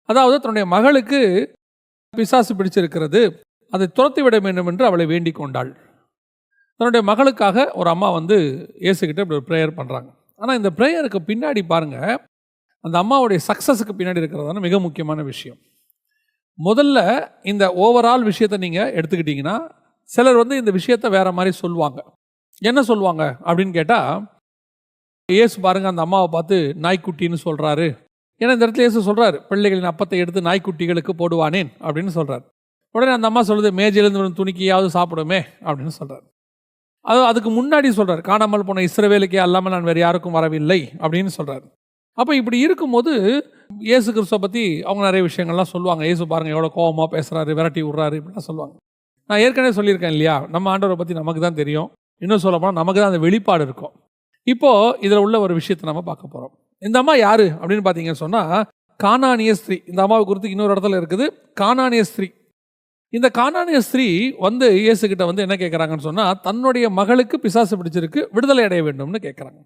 அதாவது தன்னுடைய மகளுக்கு பிசாசு பிடிச்சிருக்கிறது, அதை துரத்தி விட வேண்டும் என்று அவளை வேண்டிக் கொண்டாள். தன்னுடைய மகளுக்காக ஒரு அம்மா இயேசுகிட்ட இப்படி ஒரு ப்ரேயர் பண்ணுறாங்க. ஆனால் இந்த ப்ரேயருக்கு பின்னாடி பாருங்கள், அந்த அம்மாவுடைய சக்ஸஸுக்கு பின்னாடி இருக்கிறதான மிக முக்கியமான விஷயம். முதல்ல இந்த ஓவரால் விஷயத்தை நீங்கள் எடுத்துக்கிட்டிங்கன்னா, சிலர் இந்த விஷயத்தை வேறு மாதிரி சொல்லுவாங்க. என்ன சொல்லுவாங்க அப்படின்னு கேட்டால், இயேசு பாருங்கள் அந்த அம்மாவை பார்த்து நாய்க்குட்டின்னு சொல்கிறாரு. ஏன்னா இந்த இடத்துல இயேசு சொல்கிறார், பிள்ளைகளின் அப்பத்தை எடுத்து நாய்க்குட்டிகளுக்கு போடுவானேன் அப்படின்னு சொல்கிறார். உடனே அந்த அம்மா சொல்லுது, மேஜிலிருந்து வரும் துணிக்கையாவது சாப்பிடுமே அப்படின்னு சொல்கிறார். அதுக்கு முன்னாடி சொல்கிறார், காணாமல் போன இஸ்ரவேலுக்கே அல்லாமல் நான் வேறு யாருக்கும் வரவில்லை அப்படின்னு சொல்கிறார். அப்போ இப்படி இருக்கும்போது இயேசு கிறிஸ்துவை பற்றி அவங்க நிறைய விஷயங்கள்லாம் சொல்லுவாங்க. இயேசு பாருங்கள் எவ்வளோ கோபமாக பேசுகிறாரு, விரட்டி விட்றாரு, இப்படிலாம் சொல்லுவாங்க. நான் ஏற்கனவே சொல்லியிருக்கேன் இல்லையா, நம்ம ஆண்டவரை பற்றி நமக்கு தான் தெரியும். இன்னும் சொல்ல போனால் நமக்கு தான் அந்த வெளிப்பாடு இருக்கும். இப்போது இதில் உள்ள ஒரு விஷயத்தை நம்ம பார்க்க போகிறோம். இந்த அம்மா யார் அப்படின்னு பார்த்தீங்கன்னு சொன்னால், கானானிய ஸ்திரீ. இந்த அம்மாவை குறித்து இன்னொரு இடத்துல இருக்குது, கானானிய ஸ்திரீ. இந்த கானானிய ஸ்திரீ இயேசுகிட்ட என்ன கேட்குறாங்கன்னு சொன்னால், தன்னுடைய மகளுக்கு பிசாசு பிடிச்சிருக்கு, விடுதலை அடைய வேண்டும்னு கேட்குறாங்க.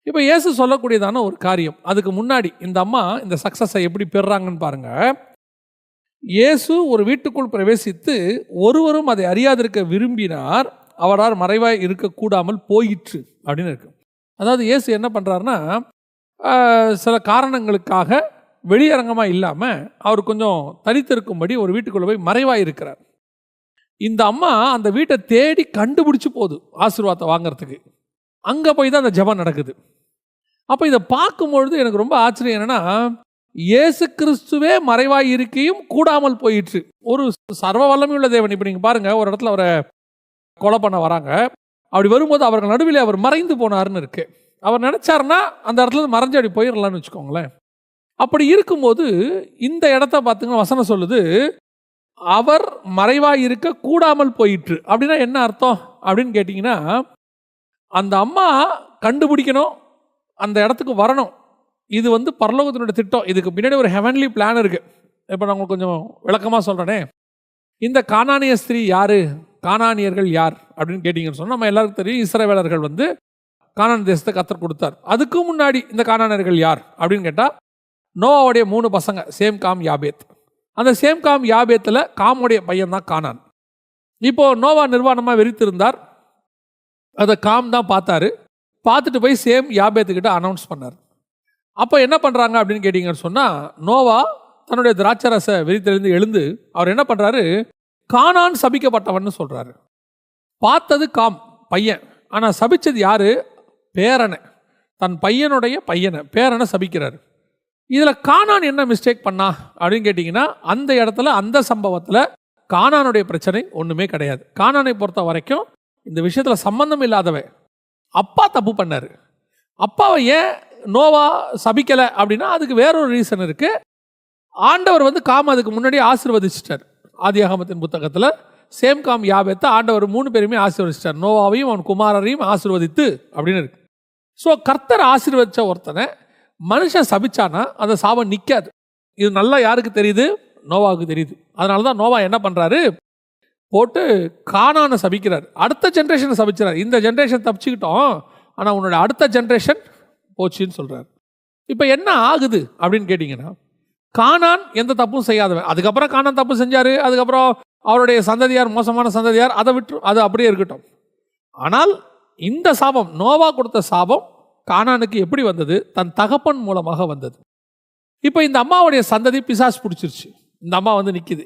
இப்போ இயேசு சொல்லக்கூடியதான ஒரு காரியம். அதுக்கு முன்னாடி இந்த அம்மா இந்த சக்ஸஸை எப்படி பெறுறாங்கன்னு பாருங்கள். இயேசு ஒரு வீட்டுக்குள் பிரவேசித்து ஒருவரும் அதை அறியாதிருக்க விரும்பினார், அவரால் மறைவாய் இருக்கக்கூடாமல் போயிற்று அப்படின்னு இருக்கு. அதாவது இயேசு என்ன பண்ணுறாருன்னா, சில காரணங்களுக்காக வெளியரங்கமாக இல்லாமல் அவர் கொஞ்சம் தனித்திருக்கும்படி ஒரு வீட்டுக்குள்ளே போய் மறைவாக இருக்கிறார். இந்த அம்மா அந்த வீட்டை தேடி கண்டுபிடிச்சி போகுது ஆசீர்வாதத்தை வாங்கிறதுக்கு. அங்கே போய் தான் அந்த ஜெபம் நடக்குது. அப்போ இதை பார்க்கும்பொழுது எனக்கு ரொம்ப ஆச்சரியம் என்னென்னா, இயேசு கிறிஸ்துவே மறைவாய் இருக்கையும் கூடாமல் போயிற்று. ஒரு சர்வ வல்லமையுள்ள தேவன். இப்போ நீங்கள் பாருங்கள், ஒரு இடத்துல அவரை கொலை பண்ண வராங்க. அப்படி வரும்போது அவர்கள் நடுவில் அவர் மறைந்து போனார்னு இருக்கு. அவர் நினைச்சாருன்னா அந்த இடத்துல மறைஞ்சு அப்படி போயிடலான்னு வச்சுக்கோங்களேன். அப்படி இருக்கும்போது இந்த இடத்த பார்த்துங்க, வசனம் சொல்லுது, அவர் மறைவாய் இருக்க கூடாமல் போயிற்று. அப்படின்னா என்ன அர்த்தம் அப்படின்னு கேட்டிங்கன்னா, அந்த அம்மா கண்டுபிடிக்கணும், அந்த இடத்துக்கு வரணும். இது பரலோகத்தினுடைய திட்டம். இதுக்கு பின்னாடி ஒரு ஹெவன்லி பிளான் இருக்குது. இப்போ நான் உங்களுக்கு கொஞ்சம் விளக்கமாக சொல்கிறேனே. இந்த கானானிய ஸ்திரீ யார், கானானியர்கள் யார் அப்படின்னு கேட்டிங்கன்னு சொன்னால், நம்ம எல்லாருக்கும் தெரியும், இஸ்ரவேலர்கள் கானான் தேசத்தை கர்த்தர் கொடுத்தார். அதுக்கு முன்னாடி இந்த கானானியர்கள் யார் அப்படின்னு கேட்டால், நோவாவுடைய 3 பசங்க, சேம் காம் யாபேத். அந்த சேம் காம் யாபேத்தில் காமுடைய பையன் தான் கானான். இப்போது நோவா நிர்வாணமாக வெறித்திருந்தார். அதை காம் தான் பார்த்தாரு. பார்த்துட்டு போய் சேம் யாபேத்துக்கிட்ட அனௌன்ஸ் பண்ணார். அப்போ என்ன பண்ணுறாங்க அப்படின்னு கேட்டிங்கன்னு சொன்னால், நோவா தன்னுடைய திராட்சரச வெறித்திலிருந்து எழுந்து அவர் என்ன பண்ணுறாரு, கானான் சபிக்கப்பட்டவன்னு சொல்கிறாரு. பார்த்தது காம் பையன், ஆனால் சபிச்சது யார், பேரனை. தன் பையனுடைய பேரனை சபிக்கிறார். இதில் கானான் என்ன மிஸ்டேக் பண்ணா அப்படின்னு கேட்டிங்கன்னா, அந்த இடத்துல அந்த சம்பவத்தில் கானானுடைய பிரச்சனை ஒன்றுமே கிடையாது. கானானை பொறுத்த வரைக்கும் இந்த விஷயத்தில் சம்பந்தம் இல்லாதவன். அப்பா தப்பு பண்ணார். அப்பாவை ஏன் நோவா சபிக்கலை அப்படின்னா, அதுக்கு வேறொரு ரீசன் இருக்குது. ஆண்டவர் காம் அதுக்கு முன்னாடி ஆசீர்வதிச்சிட்டார். ஆதியாகமத்தின் புத்தகத்தில் சேம் காம் யாபேத்தை ஆண்டவர் 3 பேருமே ஆசீர்வதிச்சிட்டார். நோவாவையும் அவன் குமாரரையும் ஆசீர்வதித்து அப்படின்னு இருக்கு. ஸோ கர்த்தர் ஆசீர்வதித்த ஒருத்தனை மனுஷன் சபிச்சானா அந்த சாபம் நிற்காது. இது நல்லா யாருக்கு தெரியுது, நோவாவுக்கு தெரியுது. அதனால தான் நோவா என்ன பண்ணுறாரு, போட்டு கானானை சபிக்கிறார். அடுத்த ஜென்ரேஷனை சபிக்கிறார். இந்த ஜென்ரேஷன் தப்பிச்சுக்கிட்டோம், ஆனால் உன்னோட அடுத்த ஜென்ரேஷன் போச்சுன்னு சொல்கிறார். இப்போ என்ன ஆகுது அப்படின்னு கேட்டிங்கன்னா, கானான் எந்த தப்பும் செய்யாதவன். அதுக்கப்புறம் கானான் தப்பு செஞ்சார், அதுக்கப்புறம் அவருடைய சந்ததியார் மோசமான சந்ததியார், அதை விட்டு அது அப்படியே இருக்கட்டும். ஆனால் இந்த சாபம், நோவா கொடுத்த சாபம் கானானுக்கு எப்படி வந்தது, தன் தகப்பன் மூலமாக வந்தது. இப்போ இந்த அம்மாவுடைய சந்ததி பிசாசு பிடிச்சிருச்சு. இந்த அம்மா நிற்கிது.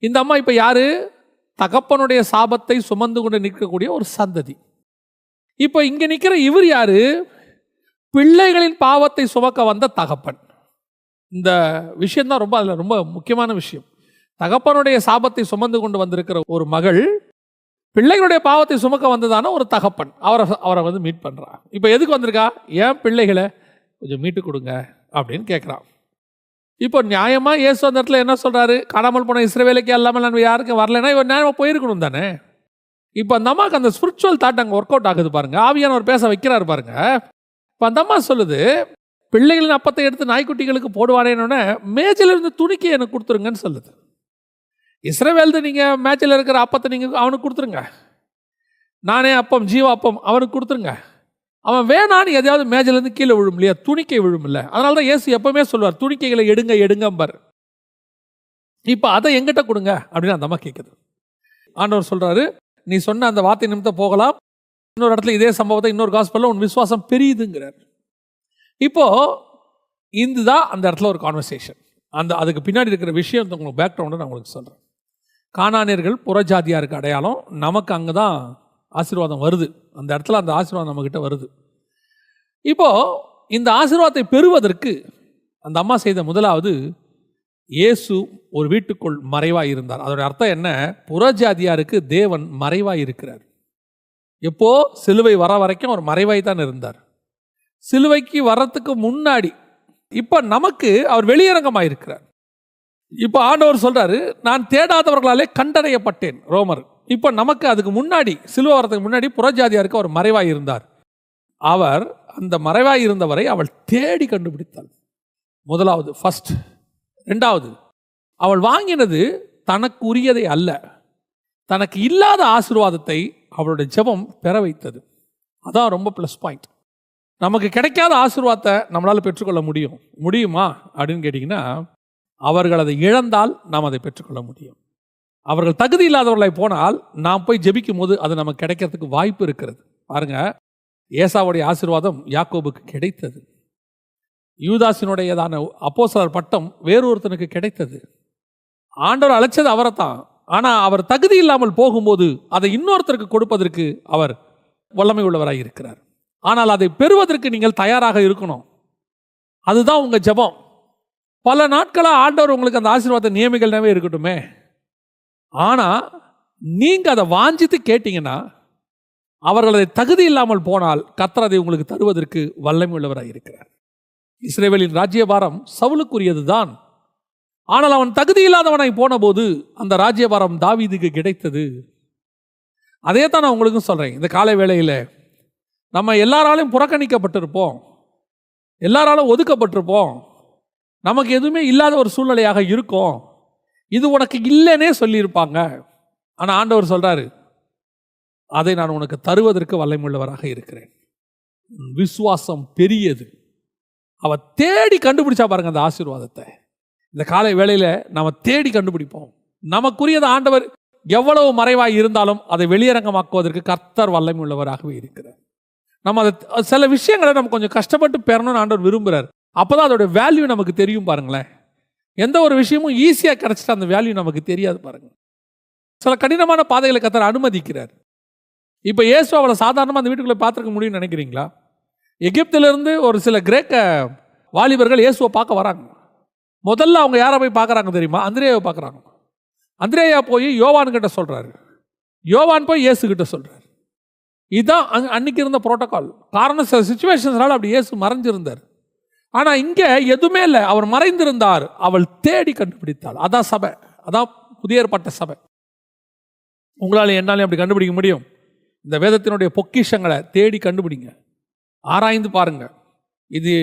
இந்த அம்மா இப்போ யாரு, தகப்பனுடைய சாபத்தை சுமந்து கொண்டு நிற்கக்கூடிய ஒரு சந்ததி. இப்போ இங்கே நிற்கிற இவர் யாரு, பிள்ளைகளின் பாவத்தை சுமக்க வந்த தகப்பன். இந்த விஷயம்தான் அதில் ரொம்ப முக்கியமான விஷயம். தகப்பனுடைய சாபத்தை சுமந்து கொண்டு வந்திருக்கிற ஒரு மகள் பிள்ளைகளுடைய பாவத்தை சுமக்க வந்ததான ஒரு தகப்பன் அவரை மீட் பண்ணுறான். இப்போ எதுக்கு வந்திருக்கா, ஏன் பிள்ளைகளை கொஞ்சம் மீட்டு கொடுங்க அப்படின்னு கேட்குறான். இப்போ நியாயமாக இயேசு அந்த இடத்துல என்ன சொல்கிறாரு, காணாமல் போன இஸ்ரவேலுக்கு இல்லாமல் நான் யாருக்கும் வரலைன்னா இவர் நியாயமாக போயிருக்கணும் தானே. இப்போ அந்த அம்மாவுக்கு அந்த ஸ்பிரிச்சுவல் தாட் அங்கே ஒர்க் அவுட் ஆகுது பாருங்க. ஆவியானவர் பேச வைக்கிறாரு பாருங்க. இப்போ அந்த அம்மா சொல்லுது, பிள்ளைகளின் அப்பத்தை எடுத்து நாய்க்குட்டிகளுக்கு போடுவானேன்னு மேஜிலிருந்து துணிக்கி எனக்கு கொடுத்துருங்கன்னு சொல்லுது. இஸ்ரவேல்து நீங்கள் மேட்சில் இருக்கிற அப்பத்தை நீங்கள் அவனுக்கு கொடுத்துருங்க, நானே அப்பம் ஜீவ அப்பம் அவனுக்கு கொடுத்துருங்க. அவன் வேணான்னு எதையாவது மேஜிலேருந்து கீழே விழும் இல்லையா, துணிக்கை விழும் இல்லை. அதனால தான் இயேசு எப்பவுமே சொல்வார், துணிக்கைகளை எடுங்க எடுங்கம்பார். இப்போ அதை எங்கிட்ட கொடுங்க அப்படின்னு அந்த அம்மா கேட்குது. ஆண்டவர் சொல்கிறாரு, நீ சொன்ன அந்த வார்த்தை நிமித்தம் போகலாம். இன்னொரு இடத்துல இதே சம்பவத்தை இன்னொரு காஸ்பல்ல உன் விசுவாசம் பெரியுதுங்கிறார். இப்போ இதுதான் அந்த இடத்துல ஒரு கான்வர்சேஷன். அதுக்கு பின்னாடி இருக்கிற விஷயம் உங்களுக்கு பேக்ரவுண்டை நான் உங்களுக்கு சொல்கிறேன். கானானியர்கள் புறஜாதியாருக்கு அடையாளம், நமக்கு அங்கே தான் ஆசீர்வாதம் வருது. அந்த இடத்துல அந்த ஆசீர்வாதம் நம்மக்கிட்ட வருது. இப்போது இந்த ஆசீர்வாதத்தை பெறுவதற்கு அந்த அம்மா செய்த முதலாவது, இயேசு ஒரு வீட்டுக்குள் மறைவாக இருந்தார். அதோடைய அர்த்தம் என்ன? புறஜாதியாருக்கு தேவன் மறைவாக இருக்கிறார். எப்போ சிலுவை வர வரைக்கும் அவர் மறைவாய் தான் இருந்தார். சிலுவைக்கு வர்றதுக்கு முன்னாடி இப்போ நமக்கு அவர் வெளியரங்கமாக இருக்கிறார். இப்போ ஆண்டவர் சொல்றாரு, நான் தேடாதவர்களாலே கண்டறியப்பட்டேன், ரோமர். இப்போ நமக்கு அதுக்கு முன்னாடி, சிலுவை வரதுக்கு முன்னாடி புறஜாதியாருக்கு அவர் மறைவாய் இருந்தார். அவர் அந்த மறைவாய் இருந்தவரை அவள் தேடி கண்டுபிடித்தாள். முதலாவது, ஃபர்ஸ்ட். ரெண்டாவது, அவள் வாங்கினது தனக்கு உரியதை அல்ல, தனக்கு இல்லாத ஆசீர்வாதத்தை அவளுடைய ஜெபம் பெற வைத்தது. அதான் ரொம்ப ப்ளஸ் பாயிண்ட். நமக்கு கிடைக்காத ஆசீர்வாதத்தை நம்மளால் பெற்றுக்கொள்ள முடியுமா அப்படின்னு கேட்டிங்கன்னா, அவர்கள் அதை இழந்தால் நாம் அதை பெற்றுக்கொள்ள முடியும். அவர்கள் தகுதி இல்லாதவர்களை போனால் நாம் போய் ஜெபிக்கும் போது அது நமக்கு கிடைக்கிறதுக்கு வாய்ப்பு இருக்கிறது. பாருங்க, ஏசாவுடைய ஆசீர்வாதம் யாக்கோபுக்கு கிடைத்தது. யூதாசினுடையதான அப்போஸ்தலர் பட்டம் வேறொருத்தனுக்கு கிடைத்தது. ஆண்டவர் அழைச்சது அவரை தான். ஆனால் அவர் தகுதி இல்லாமல் போகும்போது அதை இன்னொருத்தருக்கு கொடுப்பதற்கு அவர் வல்லமை உள்ளவராக இருக்கிறார். ஆனால் அதை பெறுவதற்கு நீங்கள் தயாராக இருக்கணும். அதுதான் உங்கள் ஜெபம். பல நாட்களாக ஆண்டவர் உங்களுக்கு அந்த ஆசீர்வாத நியமிகள்னாவே இருக்கட்டுமே, ஆனால் நீங்கள் அதை வாஞ்சித்து கேட்டீங்கன்னா, அவர்கள் அதை தகுதி இல்லாமல் போனால் கர்த்தர் அதை உங்களுக்கு தருவதற்கு வல்லமை உள்ளவராக இருக்கிறார். இஸ்ரவேலின் ராஜ்யபாரம் சவுலுக்குரியது தான். ஆனால் அவன் தகுதி இல்லாதவனாய் போன போது அந்த ராஜ்யபாரம் தாவீதுக்கு கிடைத்தது. அதே தான் நான் உங்களுக்கும் சொல்கிறேன். இந்த காலை வேளையில் நம்ம எல்லாராலையும் புறக்கணிக்கப்பட்டிருப்போம், எல்லாராலும் ஒதுக்கப்பட்டிருப்போம், நமக்கு எதுவுமே இல்லாத ஒரு சூழ்நிலையாக இருக்கும். இது உனக்கு இல்லைன்னே சொல்லியிருப்பாங்க. ஆனால் ஆண்டவர் சொல்கிறாரு, அதை நான் உனக்கு தருவதற்கு வல்லமையுள்ளவராக இருக்கிறேன். விசுவாசம் பெரியது. அவ தேடி கண்டுபிடிச்சா பாருங்க அந்த ஆசீர்வாதத்தை. இந்த காலை வேளையில் நாம் தேடி கண்டுபிடிப்போம். நமக்குரியது ஆண்டவர் எவ்வளவு மறைவாய் இருந்தாலும் அதை வெளியரங்கமாக்குவதற்கு கர்த்தர் வல்லமை உள்ளவராகவே இருக்கிறார். நம்ம அதை சில விஷயங்களை நம்ம கொஞ்சம் கஷ்டப்பட்டு பெறணும்னு ஆண்டவர் விரும்புகிறார். அப்போ தான் அதோட வேல்யூ நமக்கு தெரியும். பாருங்களேன், எந்த ஒரு விஷயமும் ஈஸியாக கிடச்சிட்டு அந்த வேல்யூ நமக்கு தெரியாது. பாருங்கள், சில கடினமான பாதைகளை கர்த்தர் அனுமதிக்கிறார். இப்போ இயேசு அவளை சாதாரணமாக அந்த வீட்டுக்குள்ளே பார்த்துருக்க முடியும்னு நினைக்கிறீங்களா? எகிப்திலிருந்து ஒரு சில கிரேக்க வாலிபர்கள் இயேசுவை பார்க்க வராங்க. முதல்ல அவங்க யாரை போய் பார்க்குறாங்க தெரியுமா? அந்திரேயாவை பார்க்குறாங்க. அந்திரேயா போய் யோவான்கிட்ட சொல்கிறாரு, யோவான் போய் இயேசுகிட்ட சொல்கிறார். இதுதான் அன்னைக்கு இருந்த புரோட்டோகால். காரணம், சில சுச்சுவேஷன்ஸ்னால அப்படி இயேசு மறைஞ்சிருந்தார். ஆனால் இங்கே எதுவுமே இல்லை, அவர் மறைந்திருந்தார், அவள் தேடி கண்டுபிடித்தாள். அதான் சபை, அதான் புதிய ஏற்பாட்டு சபை. உங்களால் என்னாலையும் அப்படி கண்டுபிடிக்க முடியும். இந்த வேதத்தினுடைய பொக்கிஷங்களை தேடி கண்டுபிடிங்க, ஆராய்ந்து பாருங்க. இது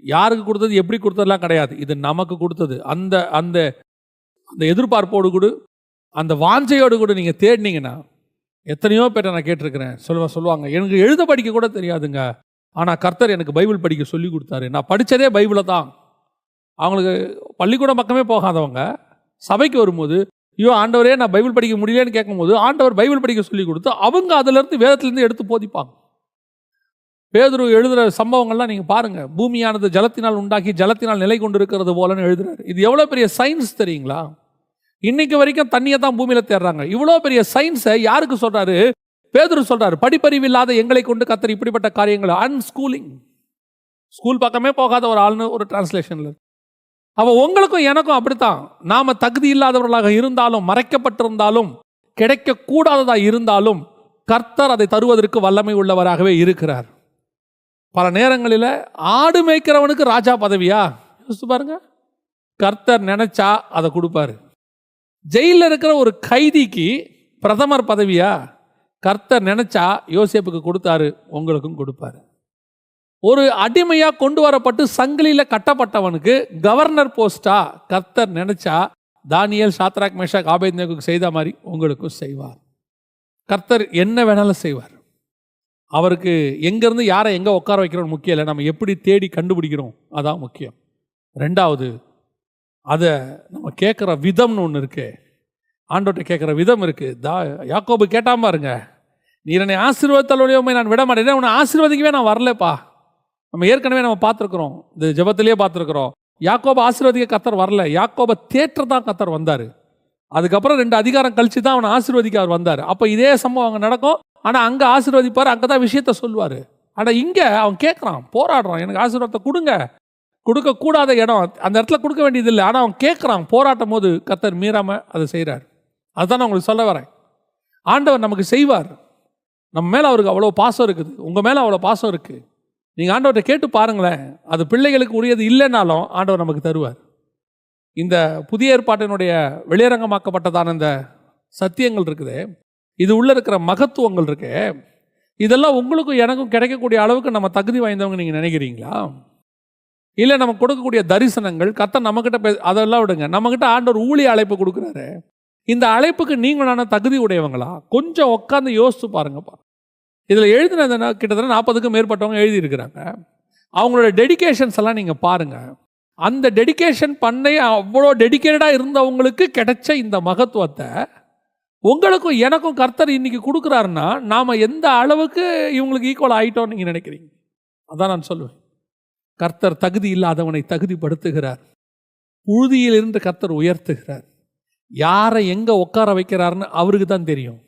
யாருக்கு கொடுத்தது, எப்படி கொடுத்ததுலாம் கிடையாது, இது நமக்கு கொடுத்தது. அந்த அந்த அந்த எதிர்பார்ப்போடு கூட, அந்த வாஞ்சையோடு கூட நீங்கள் தேடினீங்கன்னா, எத்தனையோ பேரை நான் கேட்டிருக்கிறேன். சொல்லுவாங்க, எனக்கு எழுத படிக்க கூட தெரியாதுங்க, ஆனால் கர்த்தர் எனக்கு பைபிள் படிக்க சொல்லி கொடுத்தாரு. நான் படித்ததே பைபிளை தான். அவங்களுக்கு பள்ளிக்கூடம் பக்கமே போகாதவங்க சபைக்கு வரும்போது, ஐயோ ஆண்டவரே நான் பைபிள் படிக்க முடியலன்னு கேட்கும்போது ஆண்டவர் பைபிள் படிக்க சொல்லி கொடுத்து அவங்க அதிலிருந்து வேதத்திலேருந்து எடுத்து போதிப்பாங்க. பேதுரு எழுதுகிற சம்பவங்கள்லாம் நீங்கள் பாருங்கள். பூமியானது ஜலத்தினால் உண்டாக்கி ஜலத்தினால் நிலை கொண்டு இருக்கிறது போலன்னு எழுதுறாரு. இது எவ்வளோ பெரிய சயின்ஸ் தெரியுங்களா? இன்னைக்கு வரைக்கும் தண்ணியை தான் பூமியில் தேடுறாங்க. இவ்வளோ பெரிய சயின்ஸை யாருக்கு சொல்கிறாரு? பேதுரு சொல்கிறாரு, படிப்பறிவு இல்லாத எங்களை கொண்டு கர்த்தர் இப்படிப்பட்ட காரியங்கள், அன்ஸ்கூலிங், ஸ்கூல் பக்கமே போகாத ஒரு ஆள்னு ஒரு டிரான்ஸ்லேஷனில். அவள் உங்களுக்கும் எனக்கும் அப்படித்தான். நாம் தகுதி இல்லாதவர்களாக இருந்தாலும், மறைக்கப்பட்டிருந்தாலும், கிடைக்கக்கூடாததாக இருந்தாலும் கர்த்தர் அதை தருவதற்கு வல்லமை உள்ளவராகவே இருக்கிறார். பல நேரங்களில் ஆடு மேய்க்கிறவனுக்கு ராஜா பதவியா யோசிச்சு பாருங்க. கர்த்தர் நினைச்சா அதை கொடுப்பாரு. ஜெயிலில் இருக்கிற ஒரு கைதிக்கு பிரதமர் பதவியா? கர்த்தர் நினைச்சா யோசேப்புக்கு கொடுத்தாரு, உங்களுக்கும் கொடுப்பாரு. ஒரு அடிமையாக கொண்டு வரப்பட்டு சங்கிலியில் கட்டப்பட்டவனுக்கு கவர்னர் போஸ்டா? கர்த்தர் நினைச்சா தானியேல், சாத்ராக், மேஷாக், ஆபேத்நேகோவுக்கு செய்த மாதிரி உங்களுக்கும் செய்வார். கர்த்தர் என்ன வேணாலும் செய்வார். அவருக்கு எங்கேருந்து யாரை எங்கே உட்கார வைக்கிறோம் முக்கியம் இல்லை, நம்ம எப்படி தேடி கண்டுபிடிக்கிறோம் அதான் முக்கியம். ரெண்டாவது, அதை நம்ம கேட்குற விதம்னு ஒன்று இருக்கு, ஆண்டவர்கிட்ட கேட்குற விதம் இருக்குது. யாக்கோபு கேட்டாம பாருங்க, நீ என்னை ஆசீர்வாதத்தாலோடையுமே நான் விட மாட்டேன், உன்னை ஆசீர்வதிக்கவே நான் வரலப்பா. நம்ம ஏற்கனவே நம்ம பார்த்துருக்குறோம், இந்த ஜெபத்திலேயே பார்த்துருக்குறோம். யாக்கோபை ஆசீர்வதிக்க கர்த்தர் வரல, யாக்கோபை தேற்றதான் கர்த்தர் வந்தார். அதுக்கப்புறம் 2 அதிகாரம் கழிச்சு தான் அவனை ஆசீர்வதிக்க அவர் வந்தார். அப்போ இதே சம்பவம் அங்கே நடக்கும், ஆனால் அங்கே ஆசீர்வதிப்பார், அங்கே தான் விஷயத்த சொல்லுவார். ஆனால் இங்கே அவன் கேட்குறான், போராடுறான், எனக்கு ஆசீர்வாதத்தை கொடுங்க. கொடுக்கக்கூடாத இடம் அந்த இடத்துல கொடுக்க வேண்டியதில்லை, ஆனால் அவன் கேட்குறான். போராட்டும் போது கர்த்தர் மீறாமல் அதை செய்கிறார். அதுதான் நான் உங்களுக்கு சொல்ல வரேன். ஆண்டவர் நமக்கு செய்வார். நம்ம மேலே அவருக்கு அவ்வளோ பாசம் இருக்குது, உங்கள் மேலே அவ்வளோ பாசம் இருக்குது. நீங்கள் ஆண்டவர்கிட்ட கேட்டு பாருங்களேன், அது பிள்ளைகளுக்கு உரியது இல்லைன்னாலும் ஆண்டவர் நமக்கு தருவார். இந்த புதிய ஏற்பாட்டினுடைய வெளியரங்கமாக்கப்பட்டதான இந்த சத்தியங்கள் இருக்குது, இது உள்ள இருக்கிற மகத்துவங்கள் இருக்கு, இதெல்லாம் உங்களுக்கும் எனக்கும் கிடைக்கக்கூடிய அளவுக்கு நம்ம தகுதி வாய்ந்தவங்க நீங்கள் நினைக்கிறீங்களா? இல்லை நம்ம கொடுக்கக்கூடிய தரிசனங்கள் கர்த்தர் நம்மக்கிட்ட அதெல்லாம் விடுங்க, நம்மக்கிட்ட ஆண்டவர் ஊழிய அழைப்பு கொடுக்குறாரு, இந்த அழைப்புக்கு நீங்களான தகுதி உடையவங்களா? கொஞ்சம் உட்காந்து யோசித்து பாருங்கப்பா. இதில் எழுதினது கிட்டத்தட்ட 40க்கும் மேற்பட்டவங்க எழுதியிருக்கிறாங்க. அவங்களோட டெடிகேஷன்ஸ் எல்லாம் நீங்கள் பாருங்கள். அந்த டெடிகேஷன் பண்ண அவ்வளோ டெடிக்கேட்டடாக இருந்தவங்களுக்கு கிடைச்ச இந்த மகத்துவத்தை உங்களுக்கும் எனக்கும் கர்த்தர் இன்னைக்கு கொடுக்குறாருன்னா நாம் எந்த அளவுக்கு இவங்களுக்கு ஈக்குவல் ஆகிட்டோம்னு நீங்கள் நினைக்கிறீங்க? அதான் நான் சொல்லுவேன், கர்த்தர் தகுதி இல்லாதவனை தகுதிப்படுத்துகிறார், புழுதியிலிருந்து கர்த்தர் உயர்த்துகிறார். யாரை எங்கே உட்கார வைக்கிறாருன்னு அவருக்கு தான் தெரியும்.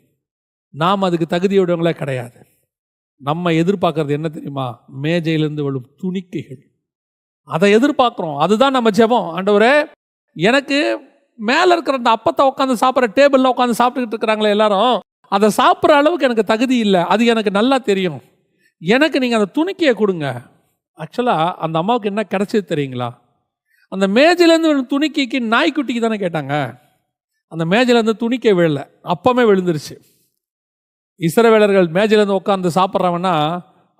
நாம் அதுக்கு தகுதியுடையவங்களே கிடையாது. நம்ம எதிர்பார்க்கறது என்ன தெரியுமா? மேஜையிலிருந்து விழும் துணிக்கைகள், அதை எதிர்பார்க்குறோம். அதுதான் நம்ம ஜெபம். ஆண்டவரே, எனக்கு மேலே இருக்கிற அந்த அப்பத்தை உட்காந்து சாப்பிட்ற டேபிளில் உட்காந்து சாப்பிட்டுக்கிட்டு இருக்கிறாங்களே எல்லாரும், அதை சாப்பிட்ற அளவுக்கு எனக்கு தகுதி இல்லை, அது எனக்கு நல்லா தெரியும். எனக்கு நீங்கள் அந்த துணிக்கையை கொடுங்க. ஆக்சுவலாக அந்த அம்மாவுக்கு என்ன கிடைச்சது தெரியுங்களா? அந்த மேஜையிலேருந்து துணிக்கைக்கு நாய்க்குட்டிக்கு தானே கேட்டாங்க. அந்த மேஜையிலேருந்து துணிக்கை விழல, அப்பமே விழுந்துருச்சு. இஸ்ரவேலர்கள் மேஜையிலேருந்து உட்காந்து சாப்பிட்றவன்னா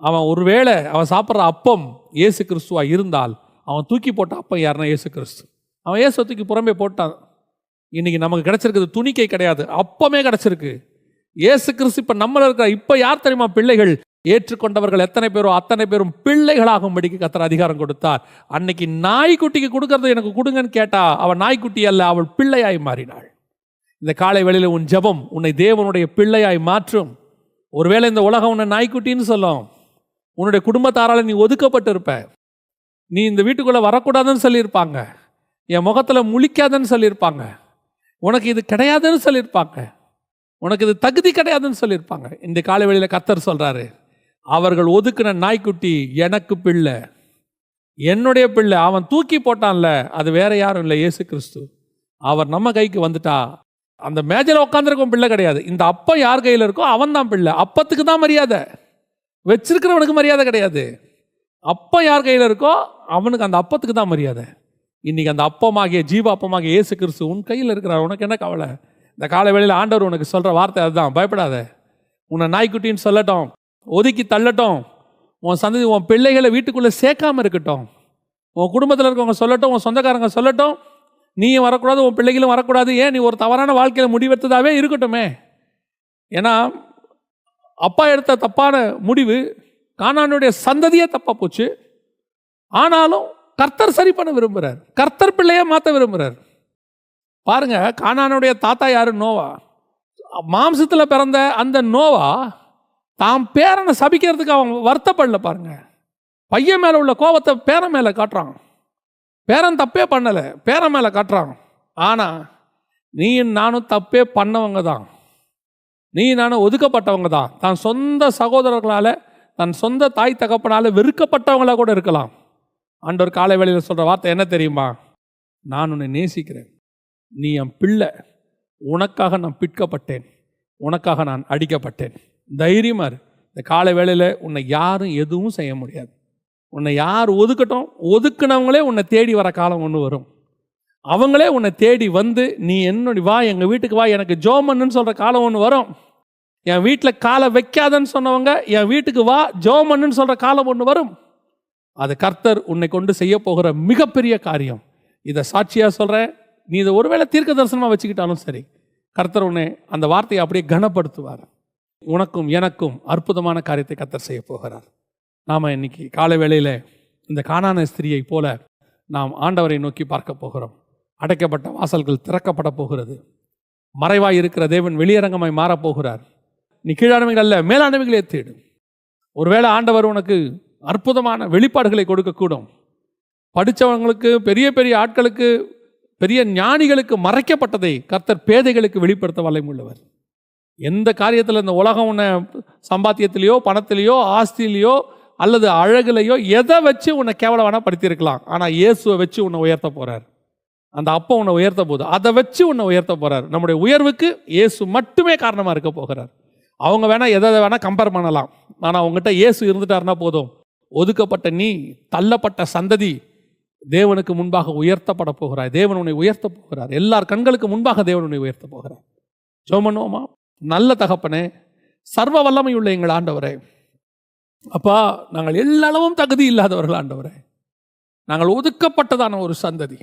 அவன் ஒருவேளை அவன் சாப்பிட்ற அப்பம் இயேசு கிறிஸ்துவா இருந்தால் அவன் தூக்கி போட்ட அப்பம் யாருன்னா இயேசு கிறிஸ்து. அவன் இயேசு தூக்கி புறம்பே போட்டான். இன்னைக்கு நமக்கு கிடைச்சிருக்குது துணிக்கை கிடையாது, அப்பமே கிடைச்சிருக்கு. இயேசு கிறிஸ்து இப்போ நம்மள இருக்கிற இப்போ யார் தெரியுமா பிள்ளைகள்? ஏற்றுக்கொண்டவர்கள் எத்தனை பேரோ அத்தனை பேரும் பிள்ளைகளாகும்படிக்கு கர்த்தர் அதிகாரம் கொடுத்தார். அன்னைக்கு நாய்க்குட்டிக்கு கொடுக்கறது எனக்கு கொடுங்கன்னு கேட்டா அவன் நாய்க்குட்டி அல்ல, அவள் பிள்ளையாய் மாறினாள். இந்த காலை வேளையில் உன் ஜெபம் உன்னை தேவனுடைய பிள்ளையாய் மாற்றும். ஒருவேளை இந்த உலகம் உன்னை நாய்க்குட்டின்னு சொல்லும், உன்னுடைய குடும்பத்தாரால் நீ ஒதுக்கப்பட்டு இருப்ப, நீ இந்த வீட்டுக்குள்ளே வரக்கூடாதுன்னு சொல்லியிருப்பாங்க, என் முகத்தில் முழிக்காதுன்னு சொல்லியிருப்பாங்க, உனக்கு இது கிடையாதுன்னு சொல்லியிருப்பாங்க, உனக்கு இது தகுதி கிடையாதுன்னு சொல்லியிருப்பாங்க. இந்த காலை வேளையில் கர்த்தர் சொல்கிறாரு, அவர்கள் ஒதுக்குன நாய்க்குட்டி எனக்கு பிள்ளை, என்னுடைய பிள்ளை. அவன் தூக்கி போட்டான்ல, அது வேற யாரும் இல்லை, இயேசு கிறிஸ்து. அவர் நம்ம கைக்கு வந்துட்டா அந்த மேஜையில் உட்காந்துருக்கும் பிள்ளை கிடையாது. இந்த அப்பம் யார் கையில் இருக்கோ அவன் தான் பிள்ளை. அப்பத்துக்கு தான் மரியாதை, வச்சிருக்கிறவனுக்கு மரியாதை கிடையாது. அப்பம் யார் கையில் இருக்கோ அவனுக்கு அந்த அப்பத்துக்கு தான் மரியாதை. இன்னைக்கு அந்த அப்பமாகிய ஜீவ அப்பமாகிய இயேசு கிறிஸ்து உன் கையில் இருக்கிறார். உனக்கு என்ன கவலை? இந்த காலை வேளையில் ஆண்டவர் உனக்கு சொல்கிற வார்த்தை அதுதான், பயப்படாத. உன்னை நாய்க்குட்டின்னு சொல்லட்டும், ஒதுக்கி தள்ளட்டும், உன் சந்ததி உன் பிள்ளைகளை வீட்டுக்குள்ளே சேர்க்காமல் இருக்கட்டும், உன் குடும்பத்தில் இருக்கவங்க சொல்லட்டும், உன் சொந்தக்காரங்க சொல்லட்டும், நீயும் வரக்கூடாது, உன் பிள்ளைகளும் வரக்கூடாது, ஏன் நீ ஒரு தவறான வாழ்க்கையில் முடிவெடுத்ததாகவே இருக்கட்டுமே. ஏன்னா அப்பா எடுத்த தப்பான முடிவு கானானுடைய சந்ததியே தப்பாக போச்சு. ஆனாலும் கர்த்தர் சரி பண்ண விரும்புகிறார், கர்த்தர் பிள்ளையை மாற்ற விரும்புகிறார். பாருங்க, கானானுடைய தாத்தா யாரு? நோவா. மாம்சத்தில் பிறந்த அந்த நோவா தாம் பேரனை சபிக்கிறதுக்கு அவன் வருத்தப்படல. பாருங்க, பையன் மேலே உள்ள கோபத்தை பேரன் மேலே காட்டுறான். பேரன் தப்பே பண்ணலை, பேரன் மேலே காட்டுறான். ஆனால் நீ நானும் தப்பே பண்ணவங்க தான், நீ நானும் ஒதுக்கப்பட்டவங்க தான். தன் சொந்த சகோதரர்களால், தன் சொந்த தாய் தகப்பனால் வெறுக்கப்பட்டவங்களாக கூட இருக்கலாம். ஆண்டவர் காலை வேளையில் சொல்கிற வார்த்தை என்ன தெரியுமா? நான் உன்னை நேசிக்கிறேன், நீ என் பிள்ளை, உனக்காக நான் பிற்கப்பட்டேன், உனக்காக நான் அடிக்கப்பட்டேன். தைரியமாக இரு. இந்த காலை வேளையில் உன்னை யாரும் எதுவும் செய்ய முடியாது. உன்னை யார் ஒதுக்கட்டும், ஒதுக்குனவங்களே உன்னை தேடி வர காலம் ஒன்று வரும். அவங்களே உன்னை தேடி வந்து நீ என்னுடைய வா, எங்கள் வீட்டுக்கு வா, எனக்கு ஜோமன்னு சொல்கிற காலம் ஒன்று வரும். என் வீட்டில் காலை வைக்காதன்னு சொன்னவங்க என் வீட்டுக்கு வா ஜோமன்னு சொல்கிற காலம் ஒன்று வரும். அது கர்த்தர் உன்னை கொண்டு செய்ய போகிற மிகப்பெரிய காரியம். இதை சாட்சியாக சொல்கிறேன். நீ இதை ஒருவேளை தீர்க்க தரிசனமாக வச்சுக்கிட்டாலும் சரி, கர்த்தர் உன்னை அந்த வார்த்தையை அப்படியே கனப்படுத்துவார். உனக்கும் எனக்கும் அற்புதமான காரியத்தை கர்த்தர் செய்ய போகிறார். நாம் இன்னைக்கு காலை வேளையில் இந்த கானான ஸ்திரியை போல நாம் ஆண்டவரை நோக்கி பார்க்க போகிறோம். அடைக்கப்பட்ட வாசல்கள் திறக்கப்பட போகிறது. மறைவாய் இருக்கிற தேவன் வெளியரங்கமாய் மாறப்போகிறார். நீ கீழானவைகள் அல்ல, மேலானவைகளே தேடு. ஒருவேளை ஆண்டவர் உனக்கு அற்புதமான வெளிப்பாடுகளை கொடுக்கக்கூடும். படித்தவங்களுக்கு, பெரிய பெரிய ஆட்களுக்கு, பெரிய ஞானிகளுக்கு மறைக்கப்பட்டதை கர்த்தர் பேதைகளுக்கு வெளிப்படுத்த வல்லமையுள்ளவர். எந்த காரியத்தில் இந்த உலகம் உன்னை சம்பாத்தியத்திலேயோ பணத்திலேயோ ஆஸ்தியிலையோ அல்லது அழகுலையோ எதை வச்சு உன்னை கேவலவானா படுத்தியிருக்கலாம். ஆனால் இயேசுவை வச்சு உன்னை உயர்த்த போகிறார். அந்த அப்பா உன்னை உயர்த்த போகுது, அதை வச்சு உன்னை உயர்த்த போகிறார். நம்முடைய உயர்வுக்கு இயேசு மட்டுமே காரணமாக இருக்க போகிறார். அவங்க வேணால் எதை வேணால் கம்பேர் பண்ணலாம். ஆனால் அவங்ககிட்ட இயேசு இருந்துட்டாருன்னா போதும். ஒதுக்கப்பட்ட நீ, தள்ளப்பட்ட சந்ததி தேவனுக்கு முன்பாக உயர்த்தப்பட போகிறாய். தேவன் உன்னை உயர்த்த போகிறார். எல்லார் கண்களுக்கு முன்பாக தேவன் உன்னை உயர்த்த போகிறார். ஜெபம் பண்ணுவோமா? நல்ல தகப்பனே, சர்வ வல்லமை உள்ள எங்கள் ஆண்டவரே, அப்பா, நாங்கள் எல்லாளவும் தகுதி இல்லாதவர்கள் ஆண்டவரே. நாங்கள் ஒதுக்கப்பட்டதான ஒரு சந்ததி,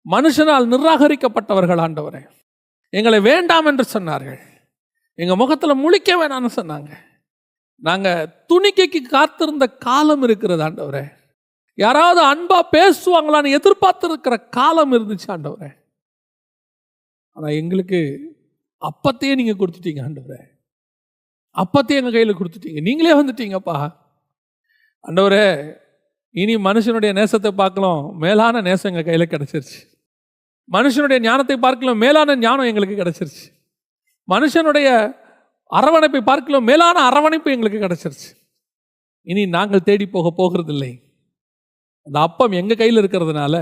மனுஷனால் நிராகரிக்கப்பட்டவர்கள் ஆண்டவரே. எங்களை வேண்டாம் என்று சொன்னார்கள். எங்கள் முகத்தில் முழிக்க வேணாம்னு சொன்னாங்க. நாங்கள் துணிக்கைக்கு காத்திருந்த காலம் இருக்கிறது ஆண்டவரே. யாராவது அன்பா பேசுவாங்களான்னு எதிர்பார்த்திருக்கிற காலம் இருந்துச்சு ஆண்டவரே. ஆனால் எங்களுக்கு அப்பத்தையே நீங்கள் கொடுத்துட்டீங்க ஆண்டவரே. அப்பத்தையே எங்கள் கையில் கொடுத்துட்டீங்க. நீங்களே வந்துட்டீங்கப்பா ஆண்டவரே. இனி மனுஷனுடைய நேசத்தை பார்க்கலாம், மேலான நேசம் எங்கள் கையில் கிடச்சிருச்சு. மனுஷனுடைய ஞானத்தை பார்க்கலாம், மேலான ஞானம் எங்களுக்கு கிடச்சிருச்சு. மனுஷனுடைய அரவணைப்பை பார்க்கலாம், மேலான அரவணைப்பு எங்களுக்கு கிடச்சிருச்சு. இனி நாங்கள் தேடி போகிறதில்லை. அந்த அப்பம் எங்கள் கையில் இருக்கிறதுனால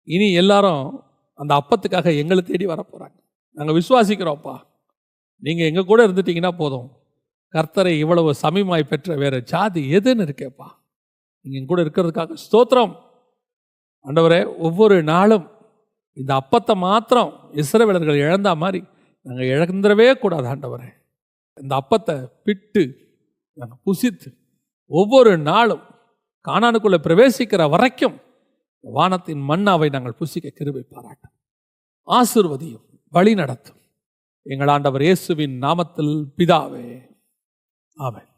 இனி எல்லாரும் அந்த அப்பத்துக்காக எங்களை தேடி வர போகிறாங்க. நாங்கள் விசுவாசிக்கிறோம்ப்பா. நீங்கள் எங்கள் கூட இருந்துட்டீங்கன்னா போதும். கர்த்தரை இவ்வளவு சமீபமாய் பெற்ற வேறு ஜாதி எதுன்னு இருக்கேப்பா. நீங்கள் என் கூட இருக்கிறதுக்காக ஸ்தோத்திரம் ஆண்டவரே. ஒவ்வொரு நாளும் இந்த அப்பத்தை மாத்திரம் இஸ்ரவேலர்கள் இழந்தா மாதிரி நாங்கள் இழந்துடவே கூடாது ஆண்டவரே. இந்த அப்பத்தை பிட்டு நாங்கள் புசித்து ஒவ்வொரு நாளும் கானானுக்குள்ளே பிரவேசிக்கிற வரைக்கும் வானத்தின் மன்னாவை நாங்கள் புசிக்க கிருபை பாராட்டும். ஆசீர்வதியும், வழி நடத்தும் எங்கள் ஆண்டவர் இயேசுவின் நாமத்தில் பிதாவே, ஆமென்.